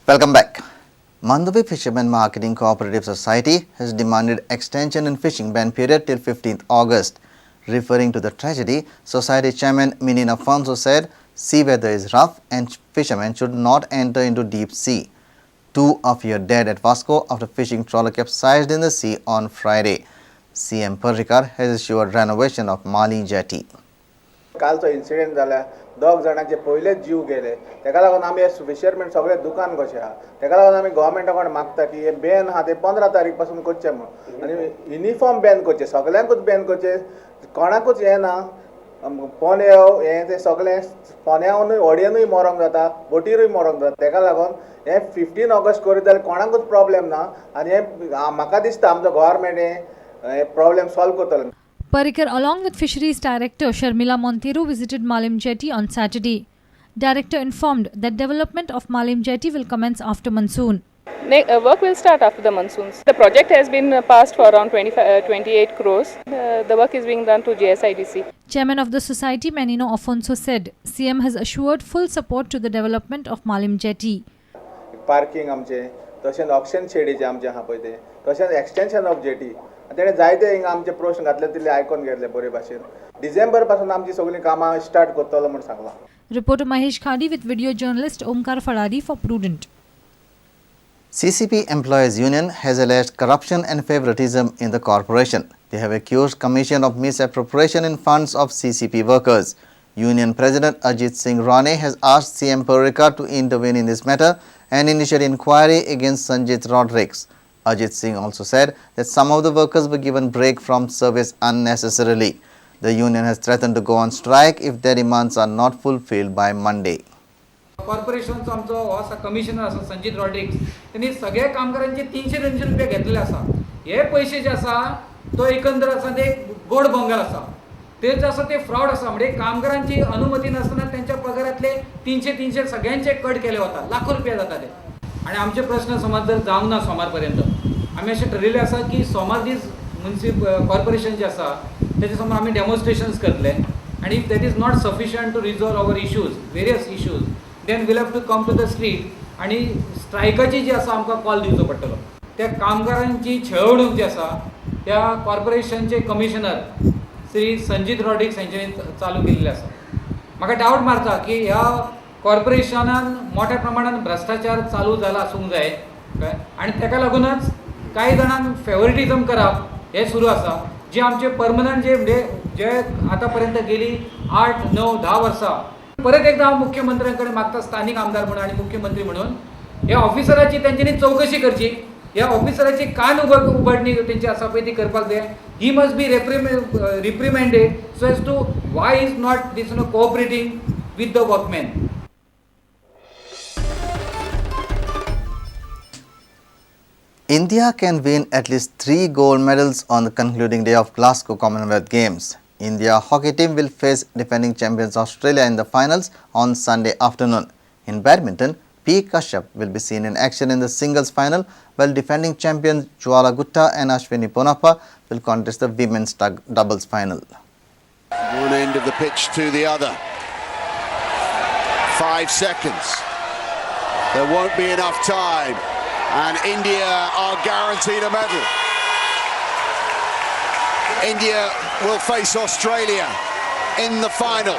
Welcome back. Mandavi Fishermen Marketing Cooperative Society has demanded extension in fishing ban period till 15th August. Referring to the tragedy, Society Chairman Minin Afonso said sea weather is rough and fishermen should not enter into deep sea. 2 of you dead at Vasco after fishing trawler capsized in the sea on Friday. CM Parrikar has assured renovation of Malim jetty. कालचो incident जाला 2 जाणांचे पयलेच जीव गेले तेका लागून आमी fisherman सगळे दुकान कशे आहा तेका लागून आमी गव्हर्नमेंटाकडे मागता की हे बॅन आहा ते 15 तारीख पासून करचे म्हणून आनी युनिफॉर्म बॅन करचे सगळ्यांकूच बॅन करचे कोणाकूच हे ना पोन्याव हे ते सगळे पोन्यावूय व्हडयेनूय मरोंक जाता बोटीरूय मरोंक जाता तेका लागून हे 15 ऑगस्ट करीत जाल्यार कोणाकूच प्रॉब्लेम ना आनी हे म्हाका दिसता आमचो गव्हर्नमेंट हे प्रॉब्लेम सॉल्व करतलो. Parrikar, along with Fisheries Director Sharmila Monteiro, visited Malim Jetty on Saturday. Director informed that development of Malim Jetty will commence after monsoon. Work will start after the monsoons. The project has been passed for around 28 crores. The work is being done to GSIDC. Chairman of the society, Menino Afonso, said CM has assured full support to the development of Malim Jetty. Parking आमचे तशेंच auction शेडीचे आमचे आहा पळय ते तशेंच extension of jetty तेणे जायते हिंगा आमचे प्रश्न घातले तितले आयकून घेतले बरे भाशेन डिसेंबर पासून आमची सगळी कामां स्टार्ट करतलो म्हूण Sangla. Reporter Mahesh Khadi with video journalist Omkar Fadari for Prudent. CCP Employees Union has alleged corruption and favoritism in the corporation. They have accused Commission of misappropriation in funds of CCP workers. Union President Ajit Singh Rane has asked CM Parrikar to intervene in this matter and initiate inquiry against Sanjit Rodrigues. Ajit Singh also said that some of the workers were given break from service unnecessarily. The union has threatened to go on strike if their demands are not fulfilled by Monday. कॉर्पोरेशनचो आमचो हो आसा commissioner आसा संजीत रॉड्रिग्स त्यांनी सगळ्या कामगारांचे 300 रुपये घेतलेले आसा. हे पैसे जे आसा तो एकंदर आसा ते गोड बोंगल आसा ते जे आसा ते फ्रॉड आसा म्हणजे कामगारांची अनुमती नसताना त्यांच्या पगारातले 300 सगळ्यांचे कट केले वता लाखो रुपये जाता ते आणि आमचे प्रश्न समज जर जावंक ना सोमारपर्यंत आम्ही असे ठरलेले आसा की सोमार दीस कॉर्पोरेशन जे आसा त्याच्या समोर आम्ही डेमॉन्स्ट्रेशन्स करतले आणि if that is not sufficient to resolve our issues various issues then we'll have to come to the street आणि स्ट्रायकाची जी आसा आमकां कॉल दिवचो पडटलो. त्या कामगारांची छळवणूक जी आसा त्या कॉर्पोरेशनचे कमिशनर श्री संजीत रॉड्रिग्स यांच्यानी चालू केलेली आसा. म्हाका डावट मारता की ह्या कॉर्पोरेशनान मोठ्या प्रमाणात भ्रष्टाचार चालू जाला आसूंक जाय कळ्ळें आनी ताका लागूनच कांय जाणांक फेवरिटिजम करप हे सुरू आसा जे आमचे परमनंट जे आतां पर्यंत गेली 8, 9, 10 वर्सां परत एकदा हांव मुख्यमंत्र्यांकडे मागता स्थानिक आमदार म्हणून आणि मुख्यमंत्री म्हणून ह्या ऑफिसराची तेंच्यांनी चौकशी करची. ह्या ऑफिसराची कान उघडणी तेंची आसा पळय ती करपाक जाय. He must be reprimanded so as to why is not this cooperating with the workman. India can win at least 3 gold medals on the concluding day of Glasgow Commonwealth Games. India hockey team will face defending champions Australia in the finals on Sunday afternoon. In badminton, P. Kashyap will be seen in action in the singles final, while defending champions Jwala Gutta and Ashwini Ponappa will contest the women's doubles final. One end of the pitch to the other. 5 seconds. There won't be enough time. And India are guaranteed a medal. India will face Australia in the final.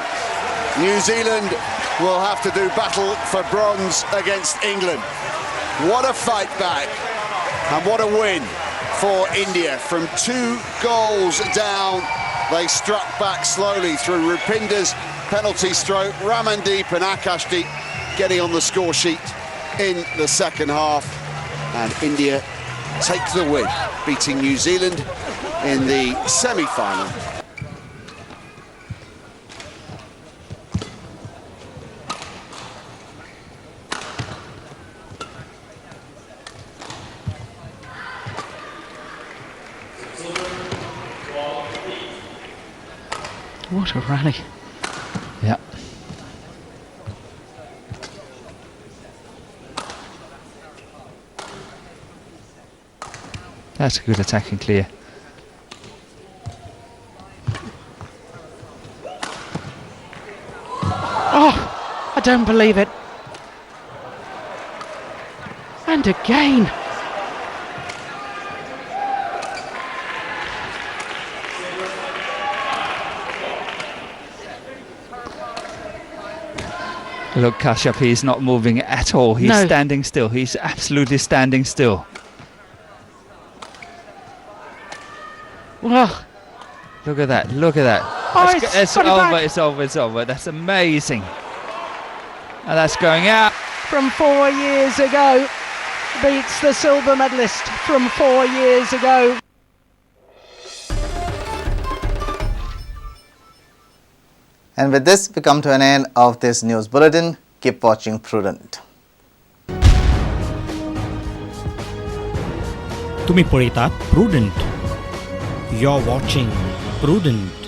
New Zealand will have to do battle for bronze against England. What a fight back and what a win for India. From 2 goals down, they struck back slowly through Rupinder's penalty stroke. Ramandeep and Akashdeep getting on the score sheet in the second half. And India take the win, beating New Zealand in the semi-final. What a rally. Yeah. That's a good attack and clear. Oh, I don't believe it. And again. Look, Kashyap, he's not moving at all. He's No. standing still. He's absolutely standing still. Well, Look at that. Look at that. Oh, That's it's got it over. back. It's over. It's over. That's amazing. And that's going out. from 4 years ago, beats the silver medalist from 4 years ago. And with this, we come to an end of this news bulletin. Keep watching Prudent. तुम्ही पळयतात prudent. You're watching Prudent.